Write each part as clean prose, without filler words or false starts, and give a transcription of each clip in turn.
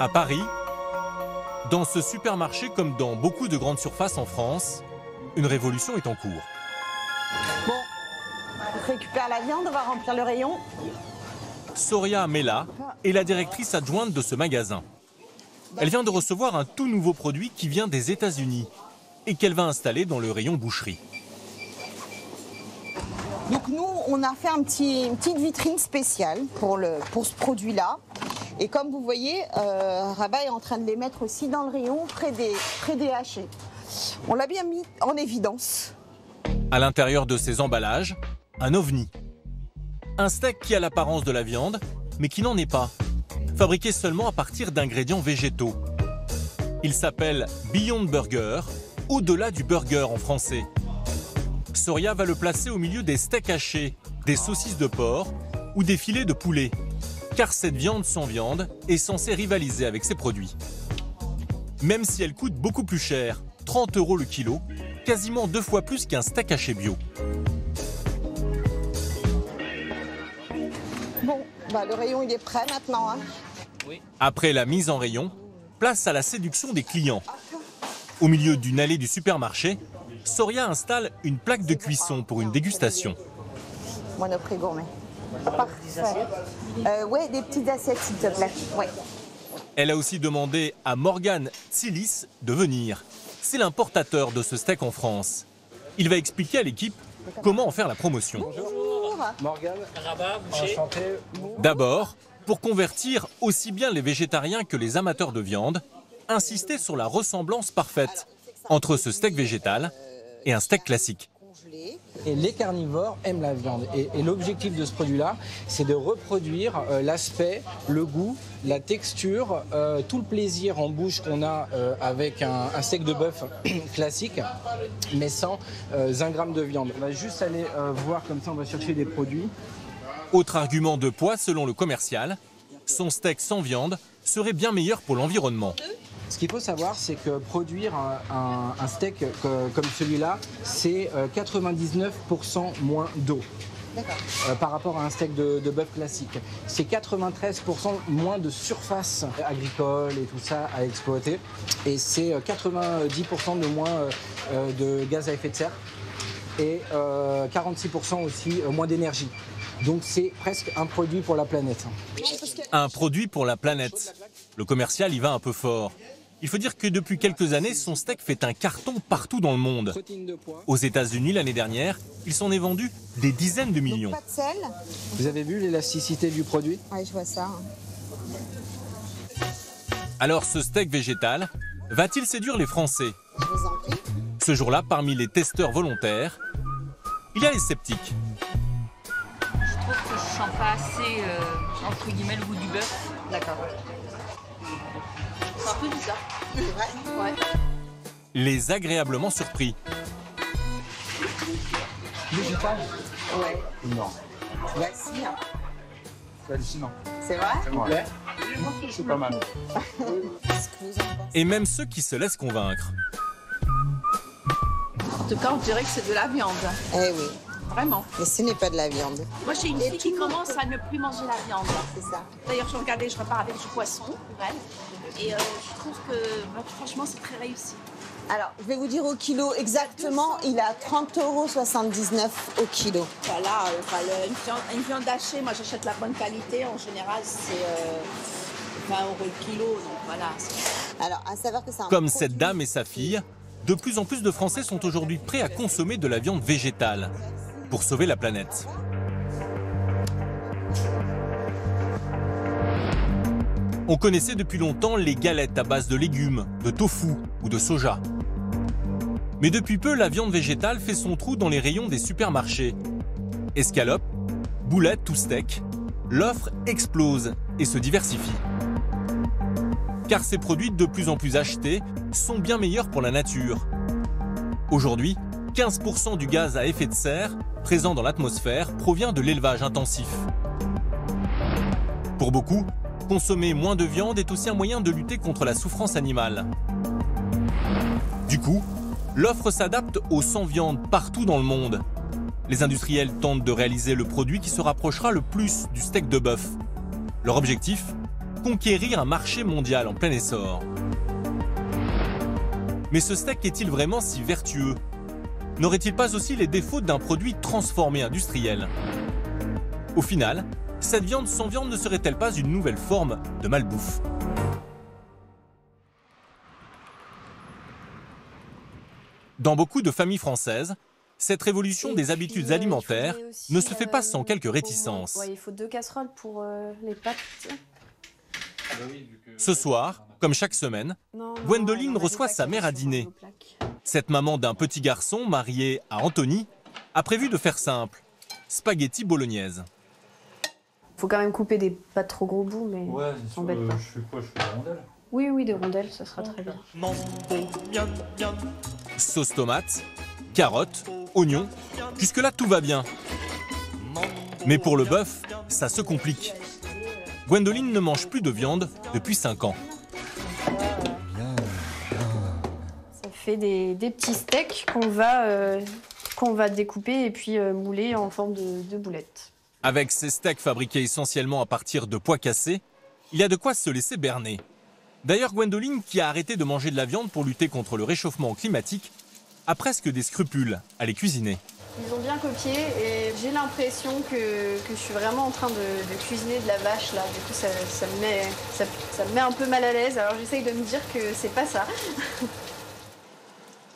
À Paris, dans ce supermarché comme dans beaucoup de grandes surfaces en France, une révolution est en cours. Bon, on récupère la viande, on va remplir le rayon. Soria Mella est la directrice adjointe de ce magasin. Elle vient de recevoir un tout nouveau produit qui vient des États-Unis et qu'elle va installer dans le rayon boucherie. Donc nous, on a fait une petite vitrine spéciale pour ce produit-là. Et comme vous voyez, Rabat est en train de les mettre aussi dans le rayon près des hachés. On l'a bien mis en évidence. À l'intérieur de ces emballages, un ovni. Un steak qui a l'apparence de la viande, mais qui n'en est pas. Fabriqué seulement à partir d'ingrédients végétaux. Il s'appelle Beyond Burger, au-delà du burger en français. Soria va le placer au milieu des steaks hachés, des saucisses de porc ou des filets de poulet. Car cette viande sans viande est censée rivaliser avec ses produits. Même si elle coûte beaucoup plus cher, 30 € le kilo, quasiment 2 fois plus qu'un steak haché bio. Bon, le rayon il est prêt maintenant. Hein. Après la mise en rayon, place à la séduction des clients. Au milieu d'une allée du supermarché, Soria installe une plaque de cuisson pour une dégustation. Monoprix gourmet. Parfait. Ouais, des petites assiettes s'il te plaît. Ouais. Elle a aussi demandé à Morgan Tsilis de venir. C'est l'importateur de ce steak en France. Il va expliquer à l'équipe comment en faire la promotion. Bonjour. Morgan, Rabat, boucher. Enchanté. D'abord, pour convertir aussi bien les végétariens que les amateurs de viande, insister sur la ressemblance parfaite entre ce steak végétal et un steak classique. Et les carnivores aiment la viande. Et l'objectif de ce produit-là, c'est de reproduire l'aspect, le goût, la texture, tout le plaisir en bouche qu'on a avec un steak de bœuf classique, mais sans 1 gramme de viande. On va juste aller voir, comme ça on va chercher des produits. Autre argument de poids selon le commercial, son steak sans viande serait bien meilleur pour l'environnement. Ce qu'il faut savoir, c'est que produire un steak comme celui-là, c'est 99% moins d'eau. Par rapport à un steak de bœuf classique. C'est 93% moins de surface agricole et tout ça à exploiter. Et c'est 90% de moins de gaz à effet de serre. Et 46% aussi moins d'énergie. Donc c'est presque un produit pour la planète. Un produit pour la planète. Le commercial y va un peu fort. Il faut dire que depuis quelques années, son steak fait un carton partout dans le monde. Aux États-Unis l'année dernière, il s'en est vendu des dizaines de millions. Donc, pas de sel. Vous avez vu l'élasticité du produit? Oui, je vois ça. Alors ce steak végétal va-t-il séduire les Français? Je vous en prie. Ce jour-là, parmi les testeurs volontaires, il y a les sceptiques. Je trouve que je sens pas assez, entre guillemets, le goût du bœuf. D'accord. C'est un peu bizarre. C'est vrai? Ouais. Les agréablement surpris. Végétal? Ouais. Non. Ouais, si. Hein. C'est hallucinant. C'est vrai? Ouais. C'est pas mal. Qu'est-ce que vous en pensez? Et même ceux qui se laissent convaincre. En tout cas, on dirait que c'est de la viande. Eh oui. Vraiment. Mais ce n'est pas de la viande. Moi, j'ai une fille qui commence à ne plus manger la viande. C'est ça. D'ailleurs, je regardais, je repars avec du poisson pour elle. Et je trouve que, franchement, c'est très réussi. Alors, je vais vous dire au kilo exactement, il est à 30,79 € au kilo. Voilà, une viande hachée, moi j'achète la bonne qualité. En général, c'est 20 € le kilo. Donc voilà. Alors, à savoir que c'est un Comme produit- cette dame et sa fille, de plus en plus de Français sont aujourd'hui prêts à consommer de la viande végétale pour sauver la planète. On connaissait depuis longtemps les galettes à base de légumes, de tofu ou de soja. Mais depuis peu, la viande végétale fait son trou dans les rayons des supermarchés. Escalopes, boulettes ou steaks, l'offre explose et se diversifie. Car ces produits de plus en plus achetés sont bien meilleurs pour la nature. Aujourd'hui, 15% du gaz à effet de serre présent dans l'atmosphère provient de l'élevage intensif. Pour beaucoup, consommer moins de viande est aussi un moyen de lutter contre la souffrance animale. Du coup, l'offre s'adapte au sans viande partout dans le monde. Les industriels tentent de réaliser le produit qui se rapprochera le plus du steak de bœuf. Leur objectif ? conquérir un marché mondial en plein essor. Mais ce steak est-il vraiment si vertueux? N'aurait-il pas aussi les défauts d'un produit transformé industriel? Au final, cette viande sans viande ne serait-elle pas une nouvelle forme de malbouffe? Dans beaucoup de familles françaises, cette révolution des habitudes alimentaires ne se fait pas sans quelques réticences. Ouais, il faut 2 casseroles pour les pâtes. Ce soir, comme chaque semaine, Gwendoline reçoit sa mère à dîner. Cette maman d'un petit garçon marié à Anthony a prévu de faire simple, spaghetti bolognaise. Faut quand même couper des pas trop gros bouts, mais Ouais, t'embête pas. je fais quoi? Je fais des rondelles? Oui, oui, des rondelles, ça sera très bien. Sauce tomate, carottes, oignons, jusque-là tout va bien. Mais pour le bœuf, ça se complique. Gwendoline ne mange plus de viande depuis 5 ans. Ça fait des petits steaks qu'on va découper et puis mouler en forme de boulettes. Avec ces steaks fabriqués essentiellement à partir de pois cassés, il y a de quoi se laisser berner. D'ailleurs, Gwendoline, qui a arrêté de manger de la viande pour lutter contre le réchauffement climatique, a presque des scrupules à les cuisiner. Ils ont bien copié et j'ai l'impression que je suis vraiment en train de cuisiner de la vache là. Du coup, ça me met un peu mal à l'aise. Alors j'essaye de me dire que c'est pas ça.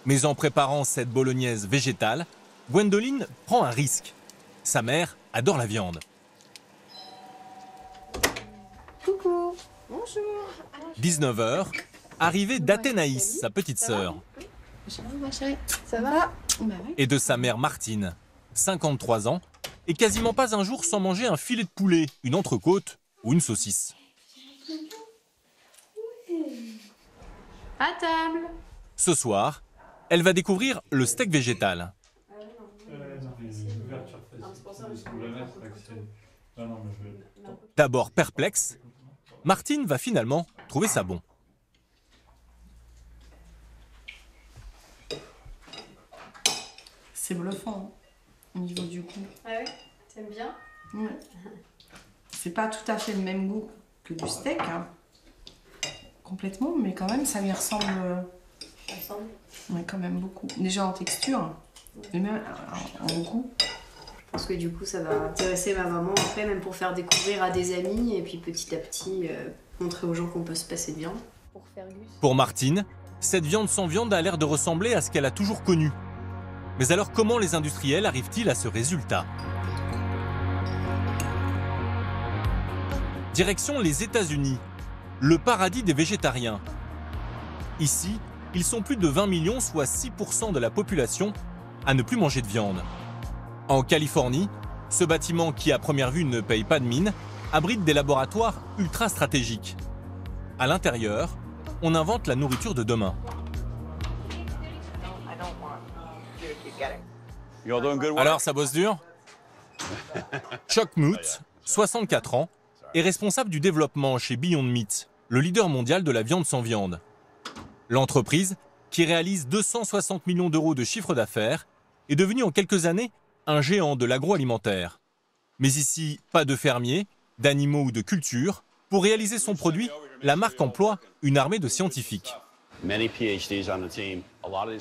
Mais en préparant cette bolognaise végétale, Gwendoline prend un risque. Sa mère adore la viande. Coucou. 19h, arrivée d'Athénaïs, sa petite sœur, Ça va? et de sa mère Martine, 53 ans, et quasiment pas un jour sans manger un filet de poulet, une entrecôte ou une saucisse. À table. Ce soir, elle va découvrir le steak végétal. D'abord perplexe, Martine va finalement trouver ça bon. C'est bluffant hein, au niveau du goût. Ah ouais? T'aimes bien? Ouais. C'est pas tout à fait le même goût que du steak, hein. Complètement, mais quand même ça lui ressemble. Ouais, quand même beaucoup. Déjà en texture, et même en goût. Je pense que du coup ça va intéresser ma maman après, même pour faire découvrir à des amis et puis petit à petit montrer aux gens qu'on peut se passer de viande. Pour Martine, cette viande sans viande a l'air de ressembler à ce qu'elle a toujours connu. Mais alors comment les industriels arrivent-ils à ce résultat? Direction les États-Unis, le paradis des végétariens. Ici, ils sont plus de 20 millions, soit 6% de la population, à ne plus manger de viande. En Californie, ce bâtiment qui à première vue ne paye pas de mine, abrite des laboratoires ultra stratégiques. À l'intérieur, on invente la nourriture de demain. Alors ça bosse dur? Chuck Moot, 64 ans, est responsable du développement chez Beyond Meat, le leader mondial de la viande sans viande. L'entreprise, qui réalise 260 millions d'euros de chiffre d'affaires, est devenue en quelques années un géant de l'agroalimentaire. Mais ici, pas de fermiers, d'animaux ou de culture. Pour réaliser son produit, la marque emploie une armée de scientifiques.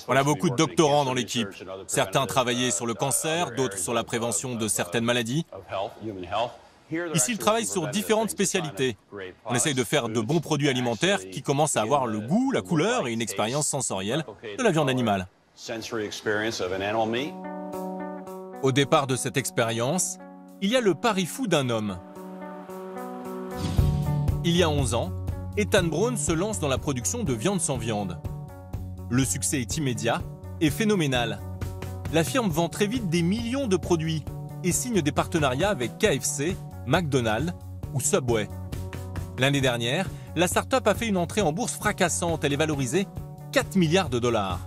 On a beaucoup de doctorants dans l'équipe. Certains travaillaient sur le cancer, d'autres sur la prévention de certaines maladies. Ici, ils travaillent sur différentes spécialités. On essaye de faire de bons produits alimentaires qui commencent à avoir le goût, la couleur et une expérience sensorielle de la viande animale. Au départ de cette expérience, il y a le pari fou d'un homme. Il y a 11 ans, Ethan Brown se lance dans la production de viande sans viande. Le succès est immédiat et phénoménal. La firme vend très vite des millions de produits et signe des partenariats avec KFC, McDonald's ou Subway. L'année dernière, la start-up a fait une entrée en bourse fracassante. Elle est valorisée 4 milliards de dollars.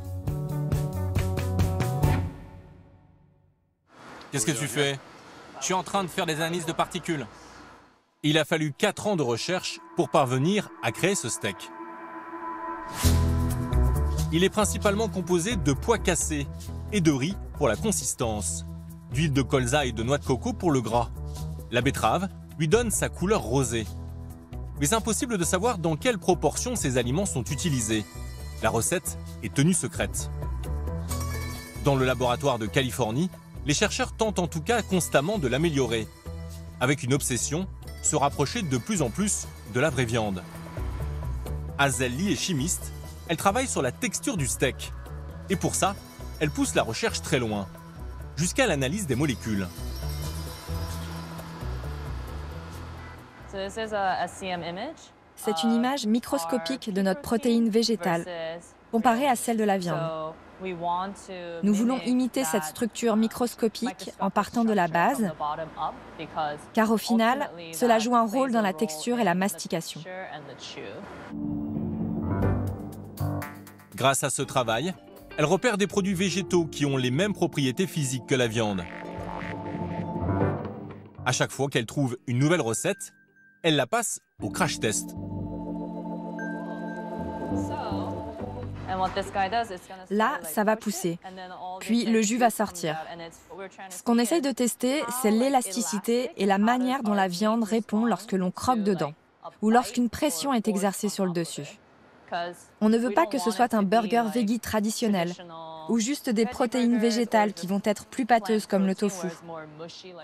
Qu'est-ce que tu fais? Je suis en train de faire des analyses de particules. Il a fallu 4 ans de recherche pour parvenir à créer ce steak. Il est principalement composé de pois cassés et de riz pour la consistance, d'huile de colza et de noix de coco pour le gras. La betterave lui donne sa couleur rosée. Mais impossible de savoir dans quelle proportion ces aliments sont utilisés. La recette est tenue secrète. Dans le laboratoire de Californie, les chercheurs tentent en tout cas constamment de l'améliorer, avec une obsession, se rapprocher de plus en plus de la vraie viande. Hazel Lee est chimiste, elle travaille sur la texture du steak. Et pour ça, elle pousse la recherche très loin, jusqu'à l'analyse des molécules. C'est une image microscopique de notre protéine végétale, comparée à celle de la viande. Nous voulons imiter cette structure microscopique en partant de la base, car au final, cela joue un rôle dans la texture et la mastication. Grâce à ce travail, elle repère des produits végétaux qui ont les mêmes propriétés physiques que la viande. À chaque fois qu'elle trouve une nouvelle recette, elle la passe au crash test. Là, ça va pousser, puis le jus va sortir. Ce qu'on essaye de tester, c'est l'élasticité et la manière dont la viande répond lorsque l'on croque dedans, ou lorsqu'une pression est exercée sur le dessus. On ne veut pas que ce soit un burger veggie traditionnel, ou juste des protéines végétales qui vont être plus pâteuses comme le tofu.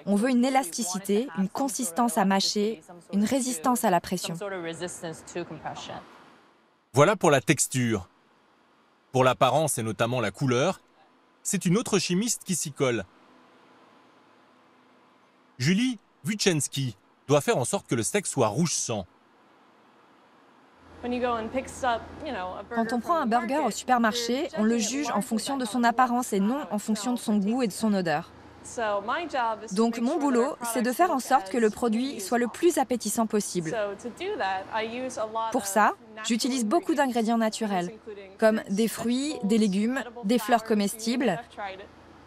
On veut une élasticité, une consistance à mâcher, une résistance à la pression. Voilà pour la texture. Pour l'apparence et notamment la couleur, c'est une autre chimiste qui s'y colle. Julie Vuchenski doit faire en sorte que le steak soit rouge sang. Quand on prend un burger au supermarché, on le juge en fonction de son apparence et non en fonction de son goût et de son odeur. Donc mon boulot, c'est de faire en sorte que le produit soit le plus appétissant possible. Pour ça, j'utilise beaucoup d'ingrédients naturels, comme des fruits, des légumes, des fleurs comestibles.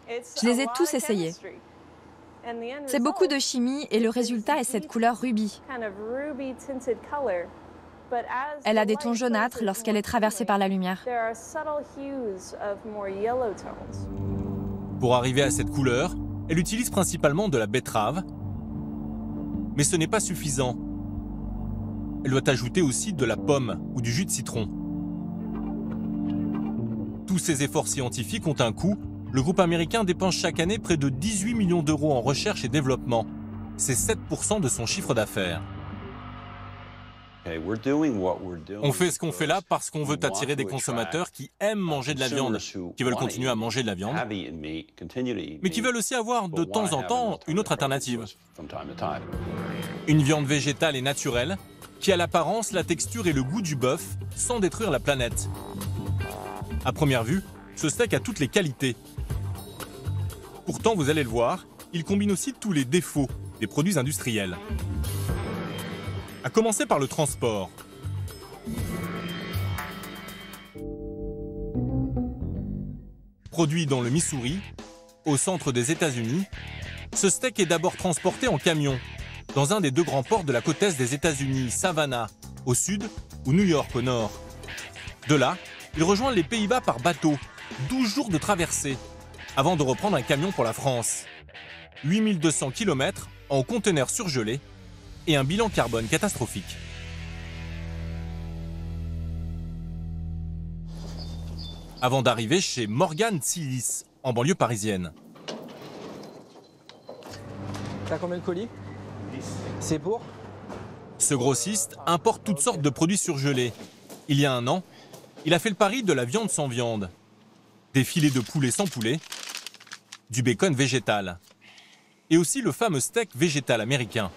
Je les ai tous essayés. C'est beaucoup de chimie et le résultat est cette couleur rubis. Elle a des tons jaunâtres lorsqu'elle est traversée par la lumière. Pour arriver à cette couleur, elle utilise principalement de la betterave, mais ce n'est pas suffisant. Elle doit ajouter aussi de la pomme ou du jus de citron. Tous ces efforts scientifiques ont un coût. Le groupe américain dépense chaque année près de 18 millions d'euros en recherche et développement. C'est 7% de son chiffre d'affaires. On fait ce qu'on fait là parce qu'on veut attirer des consommateurs qui aiment manger de la viande, qui veulent continuer à manger de la viande, mais qui veulent aussi avoir de temps en temps une autre alternative. Une viande végétale et naturelle, qui a l'apparence, la texture et le goût du bœuf, sans détruire la planète. À première vue, ce steak a toutes les qualités. Pourtant, vous allez le voir, il combine aussi tous les défauts des produits industriels. À commencer par le transport. Produit dans le Missouri, au centre des États-Unis, ce steak est d'abord transporté en camion, dans un des deux grands ports de la côte est des États-Unis, Savannah, au sud, ou New York, au nord. De là, il rejoint les Pays-Bas par bateau, 12 jours de traversée, avant de reprendre un camion pour la France. 8200 km en conteneurs surgelés, et un bilan carbone catastrophique. Avant d'arriver chez Morgan Sillis, en banlieue parisienne. T'as combien de colis? C'est pour? Ce grossiste importe toutes sortes de produits surgelés. Il y a un an, il a fait le pari de la viande sans viande. Des filets de poulet sans poulet, du bacon végétal. Et aussi le fameux steak végétal américain.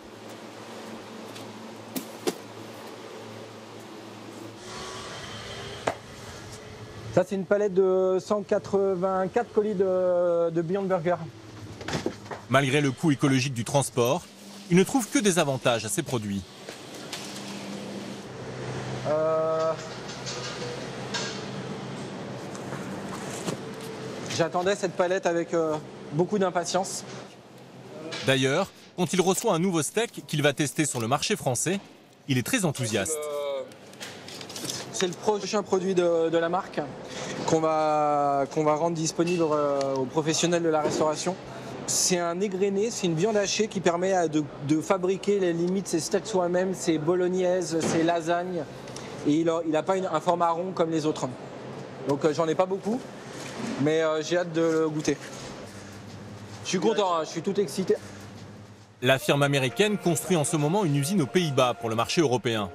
Ça, c'est une palette de 184 colis de Beyond Burger. Malgré le coût écologique du transport, il ne trouve que des avantages à ces produits. J'attendais cette palette avec beaucoup d'impatience. D'ailleurs, quand il reçoit un nouveau steak qu'il va tester sur le marché français, il est très enthousiaste. C'est le prochain produit de la marque qu'on va rendre disponible aux professionnels de la restauration. C'est un égrené, c'est une viande hachée qui permet de fabriquer les limites, ses steaks soi-même, ses bolognaises, ses lasagnes. Et il n'a pas un format rond comme les autres. Donc j'en ai pas beaucoup, mais j'ai hâte de le goûter. Je suis content, hein, je suis tout excité. La firme américaine construit en ce moment une usine aux Pays-Bas pour le marché européen.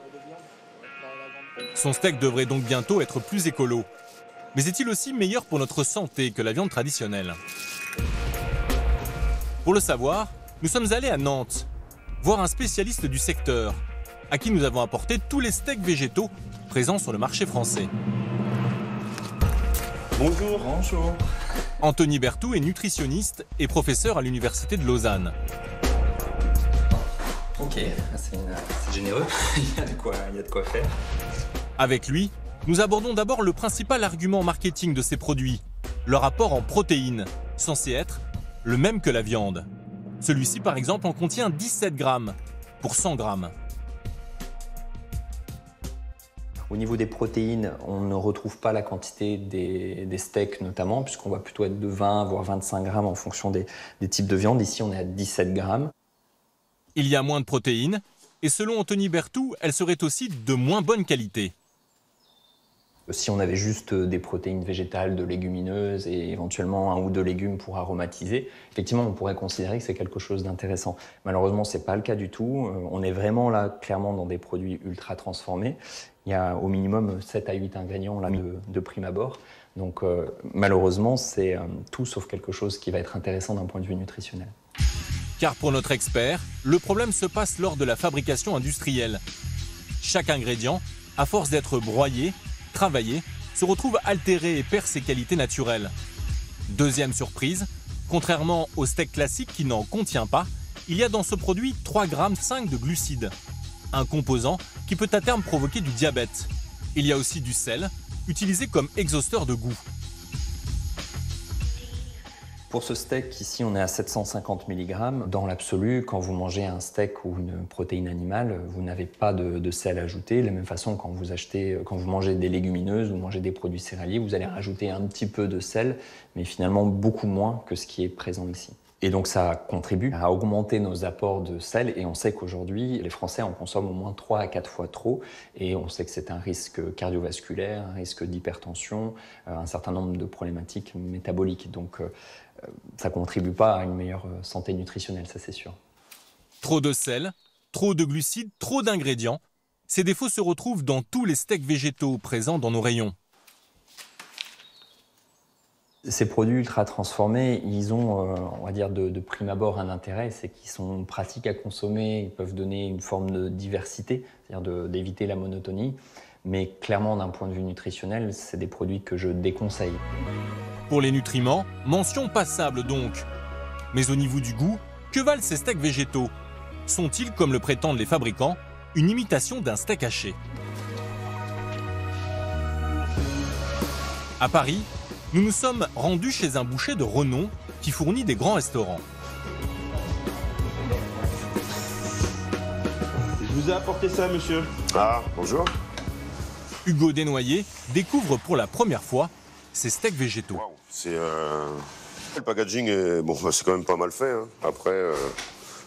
Son steak devrait donc bientôt être plus écolo. Mais est-il aussi meilleur pour notre santé que la viande traditionnelle? Pour le savoir, nous sommes allés à Nantes, voir un spécialiste du secteur, à qui nous avons apporté tous les steaks végétaux présents sur le marché français. Bonjour. Bonjour. Anthony Berthoud est nutritionniste et professeur à l'université de Lausanne. Ok, c'est généreux, il y a de quoi faire. Avec lui, nous abordons d'abord le principal argument marketing de ces produits, leur apport en protéines, censé être le même que la viande. Celui-ci, par exemple, en contient 17 grammes pour 100 grammes. Au niveau des protéines, on ne retrouve pas la quantité des steaks notamment, puisqu'on va plutôt être de 20 voire 25 grammes en fonction des types de viande. Ici, on est à 17 grammes. Il y a moins de protéines, et selon Anthony Berthoud, elles seraient aussi de moins bonne qualité. Si on avait juste des protéines végétales, de légumineuses et éventuellement 1 ou 2 légumes pour aromatiser, effectivement, on pourrait considérer que c'est quelque chose d'intéressant. Malheureusement, ce n'est pas le cas du tout. On est vraiment là, clairement, dans des produits ultra transformés. Il y a au minimum 7 à 8 ingrédients là, de prime abord. Donc, malheureusement, c'est tout sauf quelque chose qui va être intéressant d'un point de vue nutritionnel. Car pour notre expert, le problème se passe lors de la fabrication industrielle. Chaque ingrédient, à force d'être broyé, travaillé, se retrouve altéré et perd ses qualités naturelles. Deuxième surprise, contrairement au steak classique qui n'en contient pas, il y a dans ce produit 3,5 grammes de glucides, un composant qui peut à terme provoquer du diabète. Il y a aussi du sel, utilisé comme exhausteur de goût. Pour ce steak, ici, on est à 750 mg. Dans l'absolu, quand vous mangez un steak ou une protéine animale, vous n'avez pas de sel ajouté. De la même façon, quand vous mangez des légumineuses ou mangez des produits céréaliers, vous allez rajouter un petit peu de sel, mais finalement beaucoup moins que ce qui est présent ici. Et donc ça contribue à augmenter nos apports de sel, et on sait qu'aujourd'hui, les Français en consomment au moins 3 à 4 fois trop, et on sait que c'est un risque cardiovasculaire, un risque d'hypertension, un certain nombre de problématiques métaboliques. Donc ça ne contribue pas à une meilleure santé nutritionnelle, ça c'est sûr. Trop de sel, trop de glucides, trop d'ingrédients. Ces défauts se retrouvent dans tous les steaks végétaux présents dans nos rayons. Ces produits ultra transformés, ils ont, on va dire, de prime abord un intérêt, c'est qu'ils sont pratiques à consommer, ils peuvent donner une forme de diversité, c'est-à-dire d'éviter la monotonie. Mais clairement, d'un point de vue nutritionnel, c'est des produits que je déconseille. Pour les nutriments, mention passable donc. Mais au niveau du goût, que valent ces steaks végétaux? Sont-ils, comme le prétendent les fabricants, une imitation d'un steak haché? À Paris, nous nous sommes rendus chez un boucher de renom qui fournit des grands restaurants. Je vous ai apporté ça, monsieur. Ah, bonjour. Hugo Desnoyers découvre pour la première fois ces steaks végétaux. Wow. Le packaging est c'est quand même pas mal fait. Hein. Après,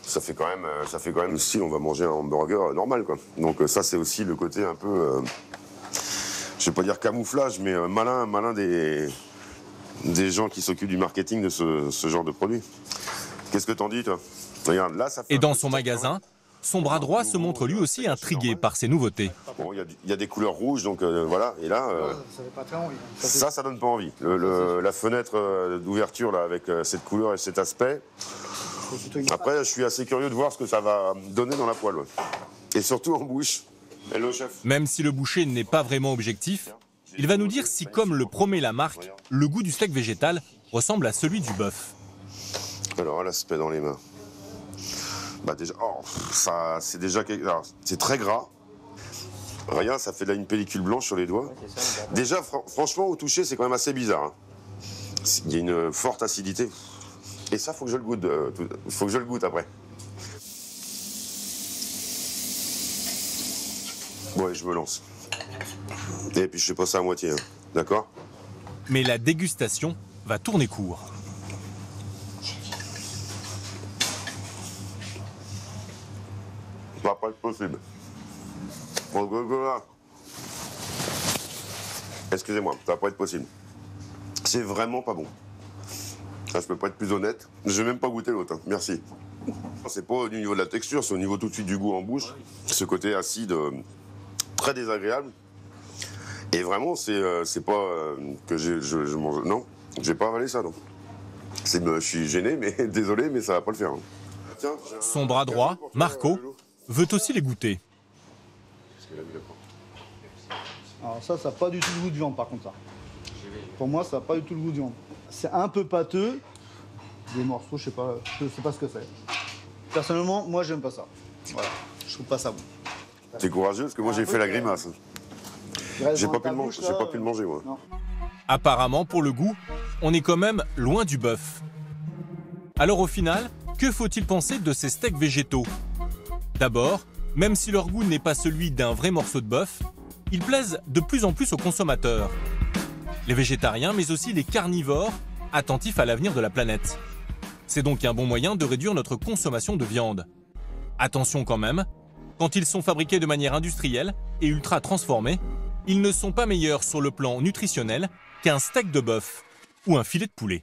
ça fait quand même si on va manger un hamburger normal, quoi. Donc ça, c'est aussi le côté un peu, je vais pas dire camouflage, mais malin des gens qui s'occupent du marketing de ce genre de produit. Qu'est-ce que t'en dis, toi? Regarde, là, ça fait. Et dans son magasin, son bras droit se montre lui aussi intrigué par ces nouveautés. Bon, il y a des couleurs rouges, donc voilà. Et là, ça fait pas très envie. Ça donne pas envie. La fenêtre d'ouverture là, avec cette couleur et cet aspect. Après, je suis assez curieux de voir ce que ça va donner dans la poêle. Ouais. Et surtout en bouche. Hello, chef. Même si le boucher n'est pas vraiment objectif, il va nous dire si, comme le promet la marque, le goût du steak végétal ressemble à celui du bœuf. Alors, l'aspect dans les mains. Bah déjà, ça, c'est déjà c'est très gras. Rien, ça fait là une pellicule blanche sur les doigts. Déjà, franchement, au toucher, c'est quand même assez bizarre. Hein. Il y a une forte acidité. Et ça, faut que je le goûte. Faut que je le goûte après. Ouais, je me lance. Et puis je fais pas ça à moitié, hein. D'accord? Mais la dégustation va tourner court. pas être possible. Donc là, excusez-moi, ça va pas être possible. C'est vraiment pas bon. Ça, je peux pas être plus honnête. Je vais même pas goûter l'autre, hein. Merci. C'est pas au niveau de la texture, c'est au niveau tout de suite du goût en bouche. Ce côté acide très désagréable. Et vraiment, c'est pas que je mange. Non, j'ai pas avalé ça, non. Je suis gêné, mais désolé, mais ça va pas le faire. Hein. Tiens, Son bras droit, Marco, veut aussi les goûter. Alors ça n'a pas du tout le goût de viande, par contre, ça. Pour moi, ça n'a pas du tout le goût de viande. C'est un peu pâteux. Des morceaux, je sais pas ce que c'est. Personnellement, moi, j'aime pas ça. Voilà, je trouve pas ça bon. T'es courageux, parce que moi, j'ai fait la grimace. J'ai pas pu le manger, moi. Non. Apparemment, pour le goût, on est quand même loin du bœuf. Alors au final, que faut-il penser de ces steaks végétaux? D'abord, même si leur goût n'est pas celui d'un vrai morceau de bœuf, ils plaisent de plus en plus aux consommateurs. Les végétariens, mais aussi les carnivores, attentifs à l'avenir de la planète. C'est donc un bon moyen de réduire notre consommation de viande. Attention quand même, quand ils sont fabriqués de manière industrielle et ultra transformés, ils ne sont pas meilleurs sur le plan nutritionnel qu'un steak de bœuf ou un filet de poulet.